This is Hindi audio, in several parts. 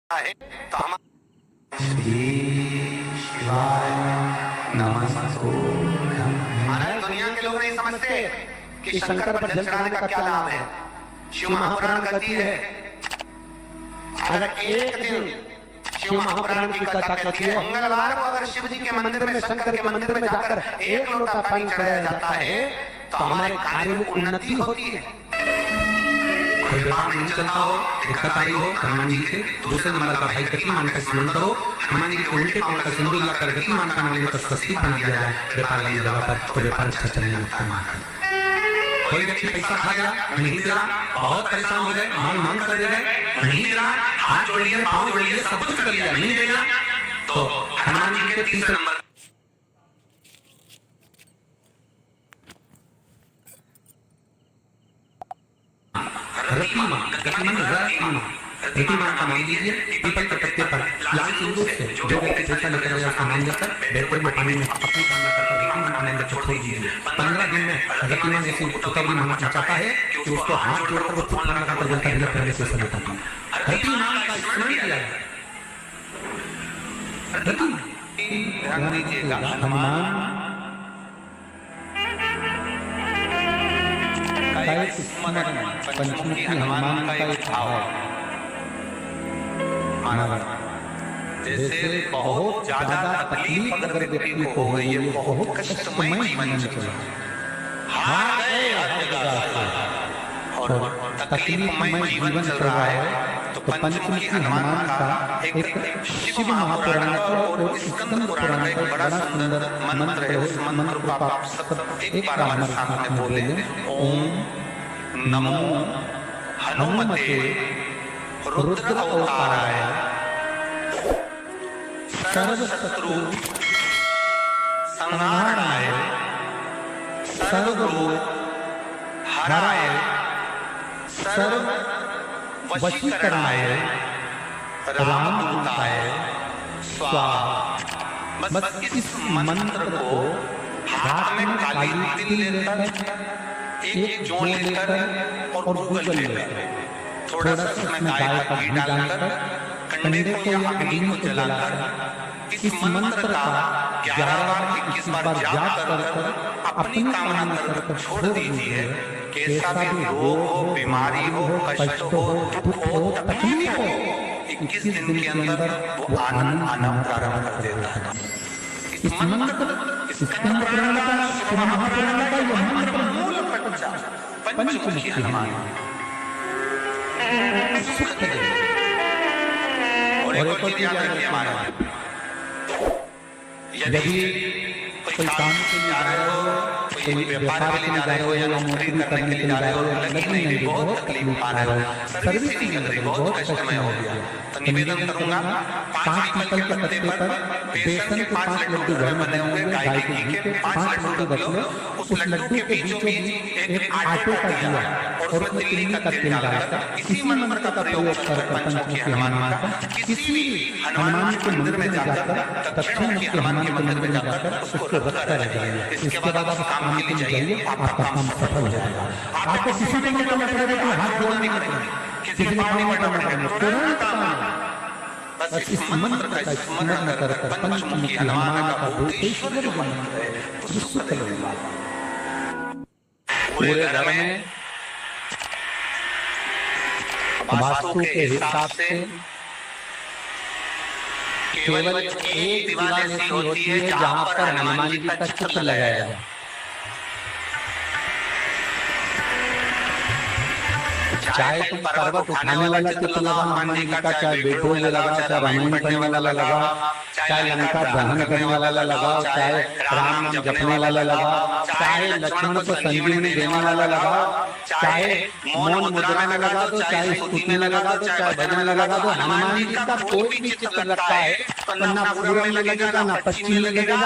है तो हम श्री शिवाय नमस्तु। महाराज दुनिया के लोग नहीं समझते कि शंकर पर जल चढ़ाने का क्या लाभ है। शिव महापुराण कहती है अगर एक दिन शिव महापुराण की कथा कहती है मंगलवार को अगर शिव जी के मंदिर में शंकर के मंदिर में जाकर एक लोटा पानी चढ़ाया जाता है तो हमारे कार्य में उन्नति होती है। कोई व्यापार नहीं चलता हो, दिक्कत आई हो, हनुमान जी से दूसरे नंबर का भाई गतिमान का स्मरण करो। हनुमान जी के उल्टे पांव का सिंदूर लगाकर गतिमान का नाम लेकर स्वस्तिक बना दिया जाए। व्यापार वाली जगह पर तो व्यापार अच्छा चलने लगता है। कोई व्यक्ति पैसा खा गया, नहीं दिला, बहुत परेशान हो गए, मांग कर दे गए, नहीं दिला, हाथ जोड़ लिए, पांव जोड़ लिए, सब कुछ कर लिया, नहीं देगा, तो हनुमान जी के तीसरे नंबर रतिमान का नाम लीजिए। पीपल के पत्ते पर लाल सिंदूर से जो व्यक्ति पैसा लेकर आया उसका नाम लेकर बैरपुर में पानी में अपनी कामना करके रतिमान का नाम लेकर छोड़ दीजिए। 15 दिन में रतिमान ऐसी उतावली मांगना चाहता है कि उसको हाथ जोड़कर वो फूल लगाकर जल का ढिला करने से पैसा लेता है। रतिमान का स्मरण किया है। ध्यान दीजिएगा, हनुमान का एक स्मरण पंचमुखी हनुमान का एक भाव जैसे बहुत ज्यादा तकलीफ अगर व्यक्ति को हो, ये बहुत कष्टमय जीवन चला, हार गए हर जगह से और तकलीफमय जीवन चल रहा है तो पंचमुखी हनुमान का एक शिव महापुराण और स्कंद पुराण का एक बड़ा सुंदर मंत्र है। उस मंत्र को आप सब एक बार हमारे साथ में बोले, ओम नमो हनुमते रुद्र अवताराय सर्व शत्रु संहाराय सर्व रोग हराय सर्व वशीकरणाय रामदूताय स्वाहा। बस इस मंत्र को हाथ में काली तिल लेकर एक जोड़ लेकर और गूगल लेकर थोड़ा सा उसमें गाय का घी डालकर कंडे को या अग्नि को जलाकर इस मंत्र का 11 बार 21 बार जाप कर अपनी कामना कर छोड़ दीजिए। कैसा भी रोग हो, बीमारी हो, कष्ट हो, दुख हो, तकलीफ हो, 21 दिन के अंदर वो आनंद आना प्रारंभ कर देता है। इस मंत्र स्कंद पुराण का, शिव महापुराण का ये मंत्र मूल कच्चा पंचमुखी हनुमान सुख दे। और एक और चीज याद रखिए हमारा, यदि कोई काम के लिए जा रहे हो, कोई व्यापार के लिए जा रहे हो या नौकरी करने के लिए जा रहे हो, लगने में भी बहुत तकलीफ आ रहा है, सर्विसिंग में भी बहुत कष्टमय हो गया, तो निवेदन करूंगा 5 पीपल के पत्ते पर बेसन के 5 लड्डू घर में बने होंगे, गाय के घी के 5 लड्डू रख लो, उस लड्डू के बीचों बीच एक आटे का दिया और उसमें तिल्ली का तेल डालकर इसी मंत्र का प्रयोग कर पंचमुखी हनुमान का किसी हनुमान के मंदिर में जाकर, दक्षिण मुखी हनुमान के मंदिर में जाकर उसको रखता रह जाइए। इसके बाद आप काम के लिए जाइए, आपका काम सफल हो जाएगा। आपको किसी को नहीं करना पड़ेगा, कोई हाथ जोड़ना नहीं पड़ेगा, किसी को पानी नहीं करना पड़ेगा, तुरंत काम। बस इस मंत्र का स्मरण कर पंचमुखी हनुमान का भूतेश्वर जो मंत्र है उसको करेंगे। पूरे घर में वास्तु के हिसाब से केवल एक दीवार ऐसी होती है जहां पर हनुमान जी का चित्र लगाया है। चाहे तुम पर्वत उठाने वाला चित्र लगा हनुमान जी का, चाहे बेडोल लगा, चाहे रामायण पढ़ने वाला लगा, चाहे लंका दहन करने वाला लगाओ, चाहे राम नाम जपने वाला लगाओ, चाहे लक्ष्मण को संजीवनी देने वाला लगाओ, चाहे मौन मुद्रा में लगा दो, चाहे स्तुति में लगा दो, चाहे भजन में लगा दो, हनुमान जी का कोई भी चित्र लगता है तो ना पूर्व में लगेगा, ना पश्चिम में लगेगा,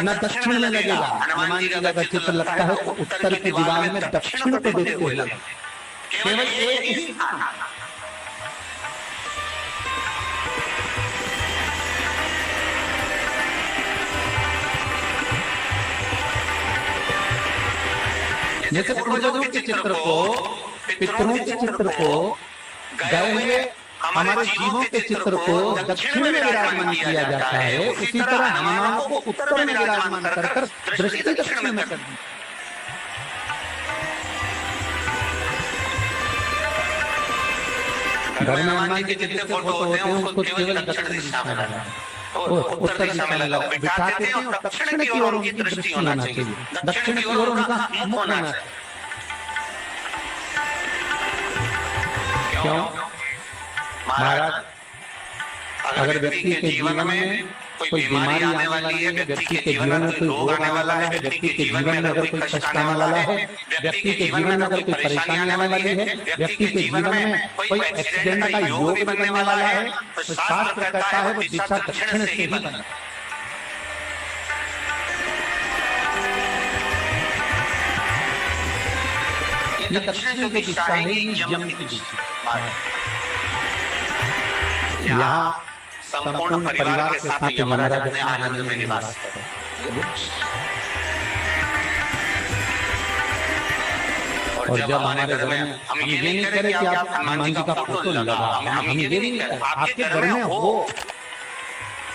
ना दक्षिण में लगेगा। हनुमान जी का अगर चित्र लगता है तो उत्तर की दीवार में दक्षिण को देखते हुए केवल एक ही स्थान। जैसे पूर्वजों के चित्र को, पितरों के चित्र को गए हुए हमारे जीवों के चित्र को दक्षिण में विराजमान किया जाता है, उसी तरह हनुमान को उत्तर में विराजमान कर दृष्टि दक्षिण में कर दी। घर में हनुमान के जितने फोटो होते हैं उसको केवल दक्षिण दिशा में लगाना, उत्तर दिशा में लगा बिठाते हैं और दक्षिण की ओर उनकी दृष्टि होना चाहिए, दक्षिण की ओर उनका मुख होना चाहिए। क्यों? महाराज, अगर व्यक्ति के जीवन में कोई बीमारी आने वाली है, व्यक्ति के जीवन में कोई रोग आने वाला है, व्यक्ति के जीवन में अगर कोई कष्ट आने वाला है, व्यक्ति के जीवन में अगर कोई परेशानी आने वाली है, व्यक्ति के जीवन में कोई एक्सीडेंट का योग बनने वाला है, तो शास्त्र कहता है वो दिशा दक्षिण से ही बना। ये दक्षिण की दिशा है, यम की दिशा। यहाँ संपूर्ण परिवार के साथ यमराज अपने आनंद में निवास करते। और जब हमारे घर में हम ये नहीं करें कि आप हनुमान जी का फोटो लगा, हम ये नहीं करें, आपके घर में हो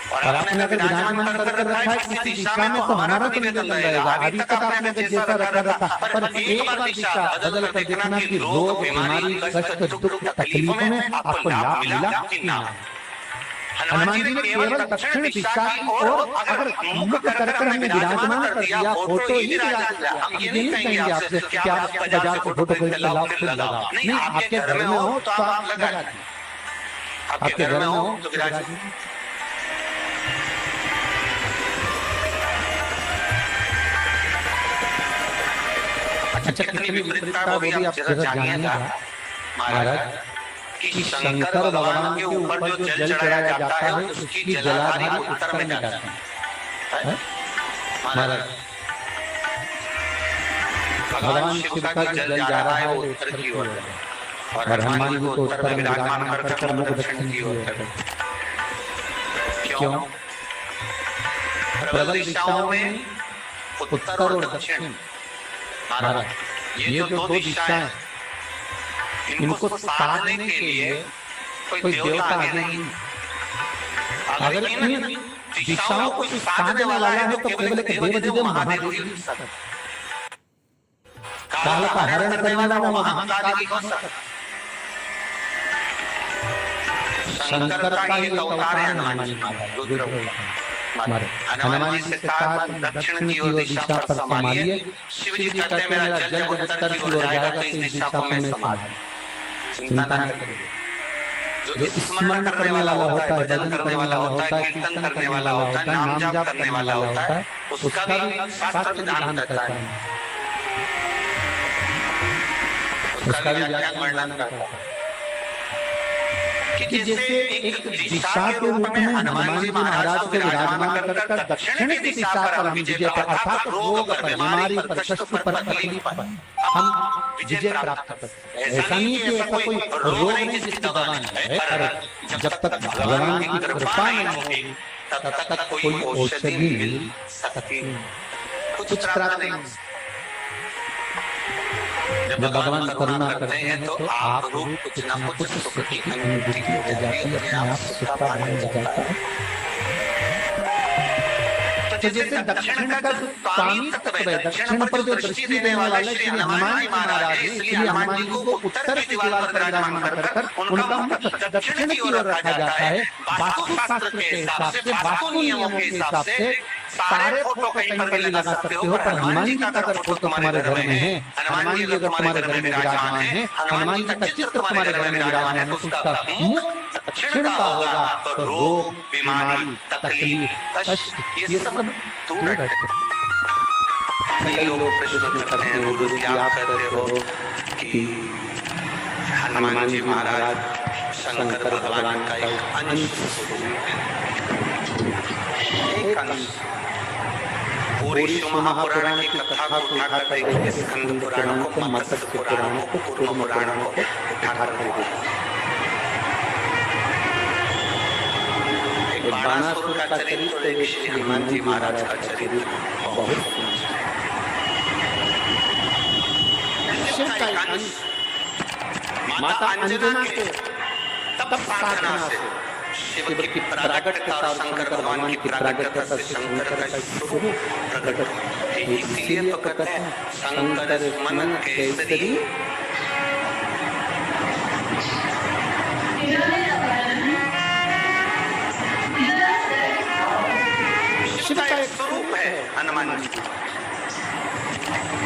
और आपने अगर विराजमान कर रखा है किसी दिशा में, तो हमारा तो निकल जाएगा। अभी तक आपने जैसा रखा पर एक बार दिशा बदल कर देखना कि रोग, बीमारी, कष्ट, दुख, तकलीफ में आपको लाभ मिला कि ना। हनुमान जी ने केवल दक्षिण दिशा की ओर अगर मुख कर हमें विराजमान कर दिया, फोटो ही विराजमान किया। हम ये नहीं कहेंगे आपसे कि आप बाजार से फोटो खरीद के लाओ फिर लगाओ, नहीं, आपके घर में हो तो आप लगा दीजिए, आपके घर में हो तो विराज। अच्छा, कितनी विपरीतता वो भी आप जरा जानिएगा महाराज कि शंकर भगवान के ऊपर जो जल चढ़ाया जाता है उसकी जलाधारी उत्तर में जाती है। महाराज, भगवान शिव का जो जल जा रहा है वो उत्तर की ओर है और हनुमान जी को उत्तर में विराजमान कर मुख दक्षिण की ओर है। क्यों? प्रबल दिशाओं में उत्तर और दक्षिण, महाराज ये जो दो दिशाएं, इनको साधने के लिए कोई देवता आगे नहीं। अगर इन दिशाओं को साधने वाला है तो केवल एक देव महादेव ही हो सकता है। काल का हरण करने वाला महाकाल ही हो सकता है। शंकर का ही अवतार है हनुमान जी महाराज। हनुमान जी से कहा दक्षिण की ओर दिशा पर संभालिए। शिव जी कहते हैं मेरा जल उत्तर की ओर जाएगा तो इस दिशा को मैं संभालूं। चिंता न करिए। जो स्मरण करने वाला होता है, भजन करने वाला होता है, कीर्तन करने वाला होता है, नाम जाप करने वाला होता है, उसका भी शास्त्र विधान करता है, उसका भी व्याख्यान वर्णन करता है कि जैसे एक दिशा के रूप में हनुमान जी महाराज को विराजमान कर दक्षिण की दिशा पर हम विजय पर, अर्थात रोग पर, बीमारी पर, कष्ट पर, तकलीफ पर हम विजय प्राप्त करते हैं। ऐसा नहीं कि ऐसा कोई रोग नहीं जिसकी दवा नहीं है, पर जब तक भगवान की कृपा नहीं होगी तब तक कोई औषधि मिल सकती नहीं, कुछ प्राप्त नहीं। जब भगवान करुणा करते हैं तो आप रूप कुछ ना कुछ सुख की अनुभूति हो जाती है, अपने आप सुखता बन जाता है। तो जैसे दक्षिण का जो स्वामी तत्व है, दक्षिण पर जो दृष्टि देने वाला है श्री हनुमान जी महाराज है, इसलिए हनुमान जी को उत्तर की दीवार पर विराजमान कर उनका मुख दक्षिण की ओर रखा जाता है। वास्तु शास्त्र के हिसाब से, वास्तु नियमों के हिसाब से सारे फोटो कहीं पर भी लगा सकते हो, पर हनुमान जी का अगर फोटो तुम्हारे घर में है, हनुमान जी अगर तुम्हारे घर में विराजमान है, हनुमान जी का चित्र तुम्हारे घर में विराजमान है, तो उसका मुख दक्षिण का होगा तो रोग, बीमारी, तकलीफ, कष्ट ये सब दूर हटते। कई लोग प्रश्न करते हैं, गुरु जी आप कहते हो कि हनुमान जी महाराज शंकर भगवान का एक अंश एक अंश। पूरी शिव महापुराण की कथा को उठा कर देखिए, स्कंद पुराण को, मत्स्य पुराण को, कूर्म पुराण को उठा कर देखिए। एक बाणासुर का चरित्र और एक श्री हनुमान जी महाराज का चरित्र बहुत शिव का अंश। माता अंजना के तब साधना से शिव की प्रागट्यता और शंकर भगवान की प्रागट्यता से शंकर का स्वरूप प्रकट हुआ। इसीलिए तो कहते हैं शंकर मन केसरी। शिव का एक स्वरूप है हनुमान जी।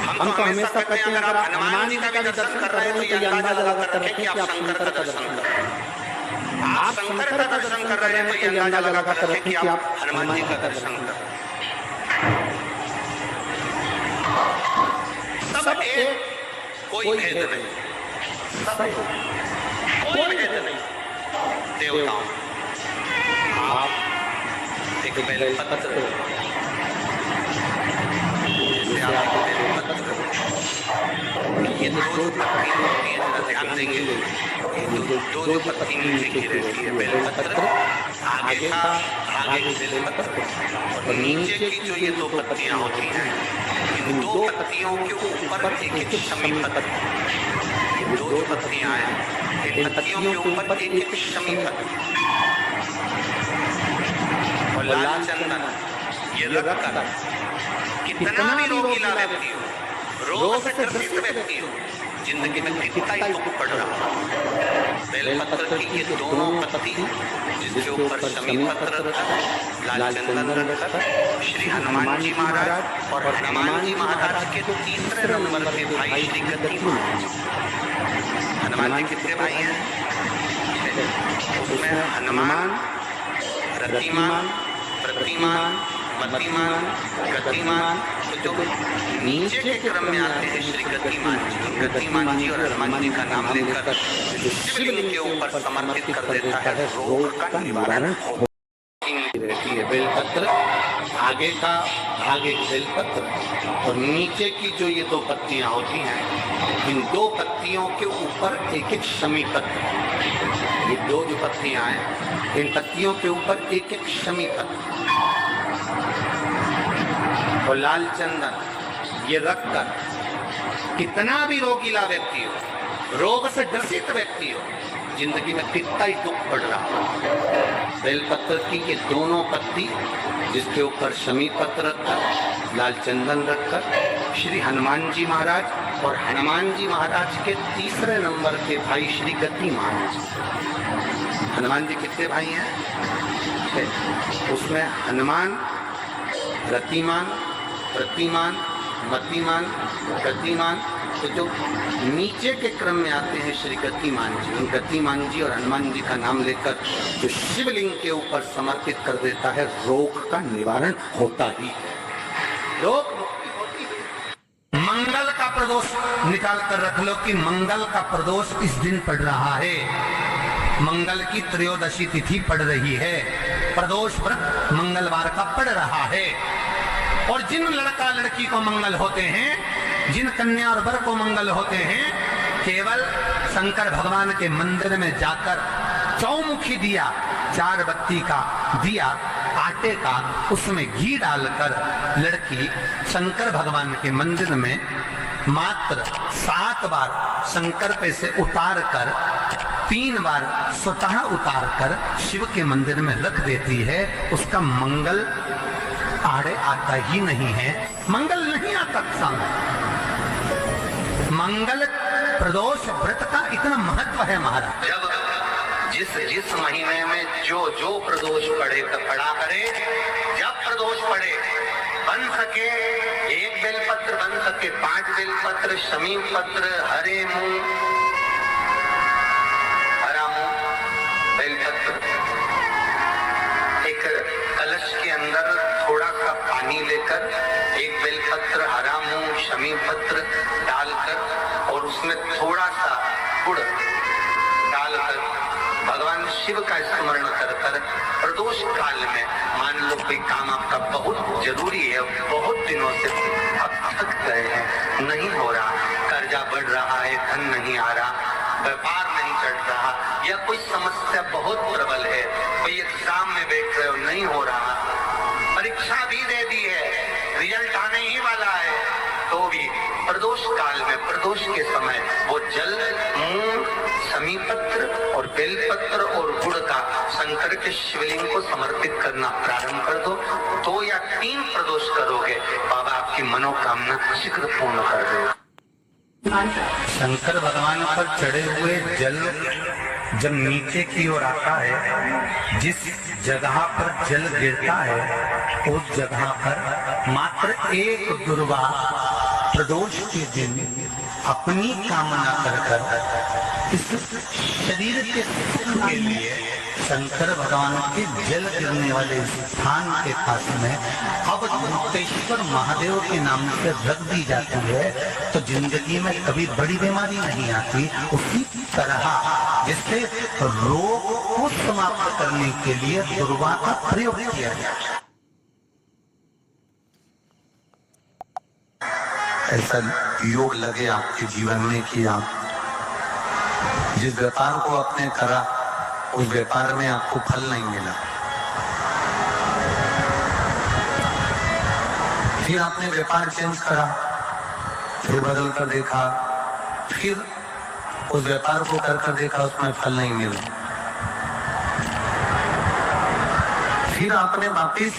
हम तो हमेशा कहते हैं अगर आप हनुमान जी का भी दर्शन कर रहे हैं तो ये अंदाजा लगाकर रखें कि आप शंकर का दर्शन कर रहे हैं। आप शंकर का दर्शन कर रहे हैं तो ये अंदाजा लगाकर रखें कि आप हनुमान जी का दर्शन कर रहे हैं। सब एक, कोई भेद नहीं, सब कोई भेद नहीं। देवताओं आप एक बेलपत्र ये दो ध्यान देंगे, दो पत्ती नीचे की रहती है बेलपत्र, आगे की बेलपत्र और नीचे की जो ये दो पत्तियां होती हैं, इन दो पत्तियों के ऊपर एक एक शमी पत्र, ये दो पत्तियां हैं, इन पत्तियों के ऊपर एक एक शमी पत्र और लाल चंदन ये रखकर कितना भी रोगीला व्यक्ति हो, रोग से ग्रसित व्यक्ति हो, जिंदगी में कितना ही दुख पड़ रहा हो, बेलपत्र की ये दोनों पत्ती जिसके ऊपर शमी पत्र रखकर लाल चंदन रखकर श्री हनुमान जी महाराज और हनुमान जी महाराज के तीसरे नंबर के भाई श्री गति महाराज। हनुमान जी कितने भाई हैं? उसमें हनुमान, रतिमान, प्रतिमान, मतिमान, गतिमान, तो जो नीचे के क्रम में आते हैं श्री गतिमान जी, गतिमान जी और हनुमान जी का नाम लेकर जो शिवलिंग के ऊपर समर्पित कर देता है, रोग का निवारण रहती है। बेलपत्र आगे की बेलपत्र और नीचे की जो ये दो पत्तियां होती हैं, इन दो पत्तियों के ऊपर एक एक शमी पत्र, ये दो जो पत्तियां हैं इन पत्तियों के ऊपर एक एक शमी पत्र और लाल चंदन ये रखकर कितना भी रोगीला व्यक्ति हो, रोग से ग्रसित व्यक्ति हो, जिंदगी में कितना ही दुख पड़ रहा हो, बेलपत्र की ये दोनों पत्ती जिसके ऊपर शमी पत्र रखकर लाल चंदन रखकर श्री हनुमान जी महाराज और हनुमान जी महाराज के तीसरे नंबर के भाई श्री गतिमान जी। हनुमान जी कितने भाई हैं? उसमें हनुमान, रतिमान, प्रतिमान, मतिमान, गतिमान, तो जो नीचे के क्रम में आते हैं श्री गतिमान जी, उन गतिमान जी और हनुमान जी का नाम लेकर जो शिवलिंग के ऊपर समर्पित कर देता है, रोग का निवारण होता ही है, रोग मुक्ति होती है। मंगल का प्रदोष निकाल कर रख लो कि मंगल का प्रदोष इस दिन पड़ रहा है, मंगल की त्रयोदशी तिथि पड़ रही है, प्रदोष व्रत मंगलवार का पड़ रहा है। और जिन लड़का लड़की को मंगल होते हैं, जिन कन्या और वर को मंगल होते हैं, केवल शंकर भगवान के मंदिर में जाकर चौमुखी दिया, 4 बत्ती का दिया आटे का, उसमें घी डालकर लड़की शंकर भगवान के मंदिर में मात्र 7 बार शंकर पे से उतार कर 3 बार स्वतः उतार कर शिव के मंदिर में रख देती है, उसका मंगल आड़े आता ही नहीं है, मंगल नहीं आता सामने। मंगल प्रदोष व्रत का इतना महत्व है महाराज। जब जिस महीने में जो प्रदोष पड़ा करे, जब प्रदोष पड़े, बन सके 1 बेलपत्र, बन सके 5 बेलपत्र, शमी पत्र, हरे मूंग, हरा मूंग, बेलपत्र, एक कलश के अंदर थोड़ा सा पानी लेकर 1 बेलपत्र, हरा मूंग, शमी पत्र डालकर और उसमें थोड़ा सा गुड़ डालकर भगवान शिव का स्मरण कर कर प्रदोष काल में, मान लो कोई काम आपका बहुत जरूरी है, बहुत दिनों से आप थक गए हैं, नहीं हो रहा, कर्जा बढ़ रहा है, धन नहीं आ रहा, व्यापार नहीं चढ़ रहा, या कोई समस्या बहुत प्रबल है, कोई एग्जाम में बैठ रहे हो, नहीं हो रहा, परीक्षा भी दे दी है, रिजल्ट आने ही वाला है, तो भी प्रदोष काल में, प्रदोष के समय वो जल, मूंग, शमी पत्र और बेलपत्र और गुड़ का शंकर के शिवलिंग को समर्पित करना प्रारंभ कर दो। 2 या 3 प्रदोष करोगे, बाबा आपकी मनोकामना शीघ्र पूर्ण कर देगा। शंकर भगवान पर चढ़े हुए जल जब नीचे की ओर आता है, जिस जगह पर जल गिरता है उस जगह पर मात्र एक दुर्वा प्रदोष के दिन अपनी कामना कर इस शरीर के सुख के लिए शंकर भगवान के जल गिरने वाले स्थान के पास में अवधूतेश्वर महादेव के नाम से रख दी जाती है, तो जिंदगी में कभी बड़ी बीमारी नहीं आती। उसी तरह जिससे रोग को समाप्त करने के लिए दुर्वा का प्रयोग किया गया। ऐसा योग लगे आपके जीवन में कि आप जिस व्यापार को आपने करा उस व्यापार में आपको फल नहीं मिला, फिर आपने व्यापार चेंज करा, फिर बदल कर देखा, फिर उस व्यापार को कर देखा, उसमें फल नहीं मिला, फिर आपने वापिस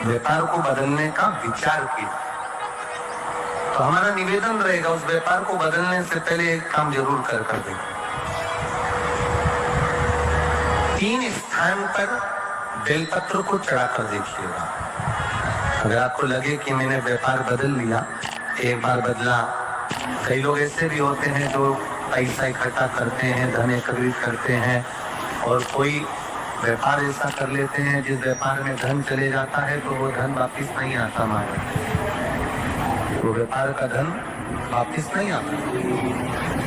व्यापार को बदलने का विचार किया। तो हमारा निवेदन रहेगा उस व्यापार को बदलने से पहले एक काम जरूर कर दें। 3 स्थान पर बेलपत्र को चढ़ाकर देखिएगा। अगर आपको लगे कि मैंने व्यापार बदल लिया, एक बार बदला, कई लोग ऐसे भी होते हैं जो पैसा इकट्ठा करते हैं, धन एकत्रित करते हैं, और कोई व्यापार ऐसा कर लेते हैं जिस व्यापार में धन चले जाता है तो वो धन वापिस नहीं आता। हमारे वो व्यापार का धन वापिस नहीं आता,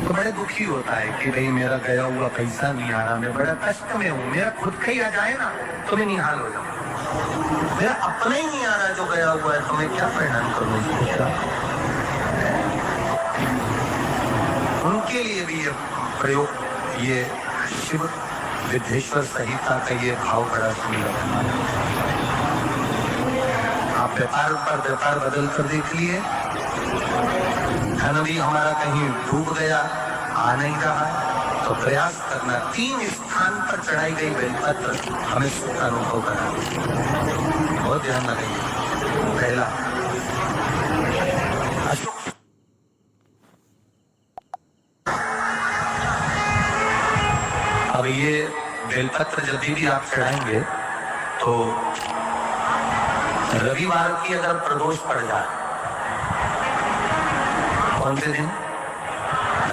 तो बड़े दुखी होता है कि भाई मेरा गया हुआ पैसा नहीं आ रहा, मैं बड़ा कष्ट में हूँ। मेरा खुद का ही आ जाए ना तो मैं निहाल हो जाऊँ। मेरा अपना ही नहीं आ रहा जो गया हुआ है, तो मैं क्या परिणाम करूँ उसका। उनके लिए भी ये प्रयोग, ये शिव विद्येश्वर संहिता का ये भाव बड़ा सुंदर है। आप व्यापार पर व्यापार बदल कर देख लिए, धन भी हमारा कहीं डूब गया, आ नहीं रहा, तो प्रयास करना 3 स्थान पर चढ़ाई गई बेलपत्र हमें सुख अनुभव करा। बहुत ध्यान रखिए। पहला अशोक, अब ये बेलपत्र जब भी आप चढ़ाएंगे तो रविवार की अगर प्रदोष पड़ जाए, कौन से दिन?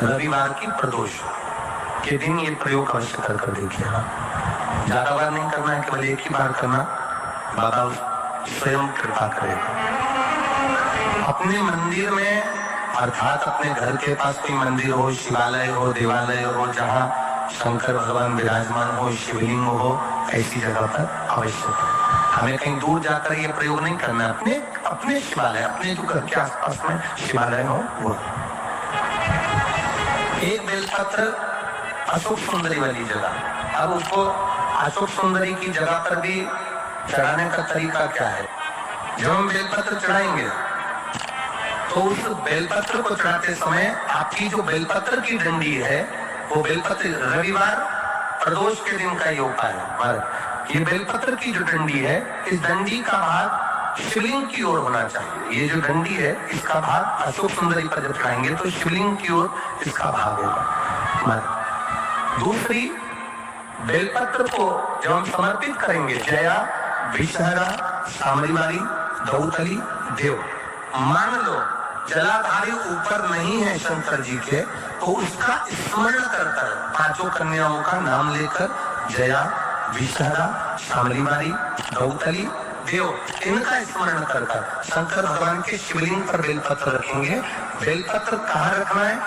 रविवार की प्रदोष के दिन ये प्रयोग अवश्य कर देखिएगा। ज्यादा बार नहीं करना है, केवल एक ही बार करना, बाबा स्वयं कृपा करेगा। अपने मंदिर में, अर्थात अपने घर के पास कोई मंदिर हो, शिवालय हो, देवालय हो, जहाँ शंकर भगवान विराजमान हो, शिवलिंग हो, ऐसी जगह पर अवश्य करें। हमें कहीं दूर जाकर ये प्रयोग नहीं करना, अपने शिवालय, अपने जो घर के आसपास में शिवालय हो वो। एक बेलपत्र अशोक सुंदरी वाली जगह। अब उसको अशोक सुंदरी की जगह पर भी चढ़ाने का तरीका क्या है? जब हम बेलपत्र चढ़ाएंगे तो उस बेलपत्र को चढ़ाते समय आपकी जो बेलपत्र की डंडी है, वो बेलपत्र रविवार प्रदोष के दिन का ये उपाय है। ये बेलपत्र की जो डंडी है, इस डंडी का भाग शिवलिंग की ओर होना चाहिए। ये जो डंडी है, इसका भाग अशोक सुंदरी पर जब चढ़ाएंगे तो शिवलिंग की ओर इसका भाग होगा। दूसरी, बेलपत्र को जब हम समर्पित करेंगे, जया, विषहरा, शामलीवारी, दौतली, देव, मान लो जलाधारी ऊपर नहीं है शंकर जी के, तो उसका स्मरण करकर 5 कन्याओं का नाम लेकर जया, विषहरा, शामलीवारी, दौतली, देव, इनका स्मरण करकर शंकर भगवान के शिवलिंग पर बेलपत्र रखेंगे। बेलपत्र कहाँ रखना है?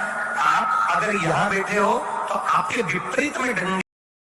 आप अगर यहाँ बैठे हो तो आपके विपरीत में डंडी